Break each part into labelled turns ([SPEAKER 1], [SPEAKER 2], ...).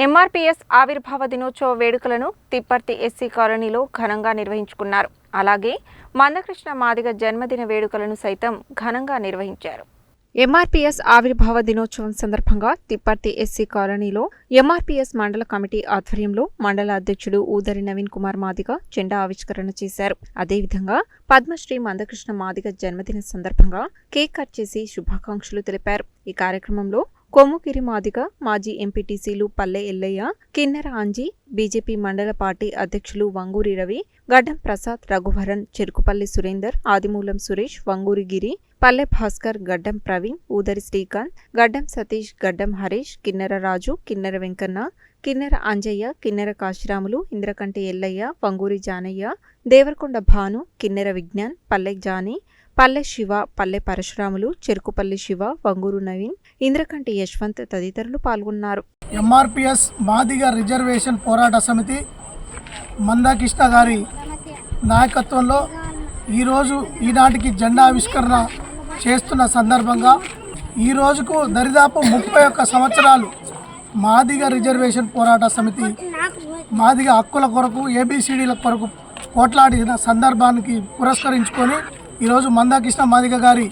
[SPEAKER 1] MRPS ఆవిర్భావ దినోత్సవ వేడుకలను తిప్పర్తి ఎస్సీ కాలనీలో ఘనంగా నిర్వహించుకున్నారు. అలాగే మందకృష్ణ మాదిగ జన్మదిన వేడుకలను సైతం ఘనంగా నిర్వహించారు. ఎంఆర్పీఎస్ ఆవిర్భావ దినోత్సవం సందర్భంగా తిప్పర్తి ఎస్సీ కాలనీలో ఎంఆర్పీఎస్ మండల కమిటీ ఆధ్వర్యంలో మండల అధ్యక్షుడు ఊదరి నవీన్ కుమార్ మాదిగ జెండా ఆవిష్కరణ చేశారు. అదేవిధంగా పద్మశ్రీ మందకృష్ణ మాదిగ జన్మదిన సందర్భంగా కేక్ కట్ చేసి శుభాకాంక్షలు తెలిపారు. ఈ కార్యక్రమంలో కొమ్ముగిరి మాదిగ, మాజీ ఎంపీటీసీలు పల్లె ఎల్లయ్య, కిన్నెర అంజీ, బీజేపీ మండల పార్టీ అధ్యక్షులు వంగూరి రవి, గడ్డం ప్రసాద్, రఘువరన్, చెరుకుపల్లి సురేందర్, ఆదిమూలం సురేష్, వంగూరి గిరి, పల్లె భాస్కర్, గడ్డం ప్రవీణ్, ఊదరి శ్రీకాంత్, గడ్డం సతీష్, గడ్డం హరీష్, కిన్నెర రాజు, కిన్నెర వెంకన్న, కిన్నెర అంజయ్య, కిన్నెర కాశీరాములు, ఇంద్రకంటి ఎల్లయ్య, వంగూరి జానయ్య, దేవరకొండ భాను, కిన్నెర విజ్ఞాన్, పల్లె జానీ, పల్లె శివ, పల్లె పరశురాములు, చెరుకుపల్లి శివ, వంగూరు నవీన్, ఇంద్రకంటి యశ్వంత్ తదితరులు పాల్గొన్నారు.
[SPEAKER 2] ఎంఆర్పీఎస్ మాదిగ రిజర్వేషన్ పోరాట సమితి మందకృష్ణ గారి నాయకత్వంలో ఈరోజు ఈనాటికి జెండా ఆవిష్కరణ చేస్తున్న సందర్భంగా ఈ రోజుకు దరిదాపు 31 సంవత్సరాలు మాదిగ రిజర్వేషన్ పోరాట సమితి మాదిగ హక్కుల కొరకు ఏబిసిడీల కొరకు పోట్లాడిన సందర్భానికి పురస్కరించుకొని ఈరోజు మందకృష్ణ మాదిగ గారి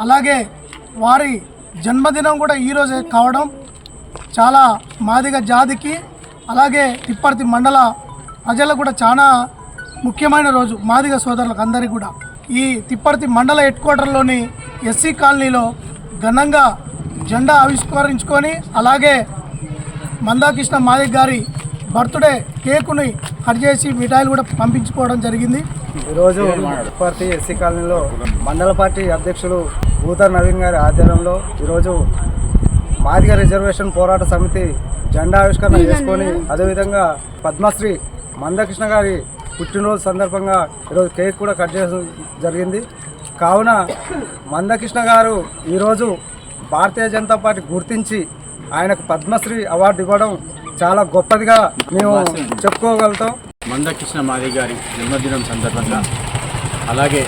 [SPEAKER 2] అలాగే వారి జన్మదినం కూడా ఈరోజే కావడం చాలా మాదిగ జాతికి అలాగే తిప్పర్తి మండల ప్రజలకు కూడా చాలా ముఖ్యమైన రోజు. మాదిగ సోదరులకు అందరికీ కూడా ఈ తిప్పర్తి మండల హెడ్ క్వార్టర్లోని ఎస్సీ కాలనీలో ఘనంగా జెండా ఆవిష్కరించుకొని అలాగే మందకృష్ణ మాదిగ గారి బర్త్డే కేకుని కట్ చేసి మిఠాయిలు కూడా పంపించుకోవడం జరిగింది.
[SPEAKER 3] ఈరోజు తిప్పర్తి ఎస్సీ కాలనీలో మండల పార్టీ అధ్యక్షులు ఊదరి నవీన్ గారి ఆధ్వర్యంలో ఈరోజు మాదిగ రిజర్వేషన్ పోరాట సమితి జెండా ఆవిష్కరణ చేసుకొని అదేవిధంగా పద్మశ్రీ మందకృష్ణ గారి పుట్టినరోజు సందర్భంగా ఈరోజు కేక్ కూడా కట్ చేయడం జరిగింది. కావున మందకృష్ణ గారు ఈరోజు భారతీయ జనతా పార్టీ గుర్తించి ఆయనకు పద్మశ్రీ అవార్డు ఇవ్వడం చాలా గొప్పదిగా మేము చెప్పుకోగలుగుతాం.
[SPEAKER 4] మందకృష్ణ మాదిగ గారి జన్మదినం సందర్భంగా అలాగే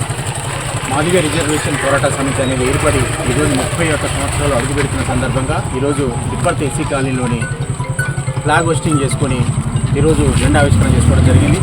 [SPEAKER 4] మాదిగ రిజర్వేషన్ పోరాట సమితి అనేది ఏర్పడి ఈరోజు 31 సంవత్సరాలు అడుగుపెడుతున్న సందర్భంగా ఈరోజు తిప్పర్తి ఎస్సీ కాలనీలోని ఫ్లాగ్ హోస్టింగ్ చేసుకొని ఈరోజు జెండా ఆవిష్కరణ చేసుకోవడం జరిగింది.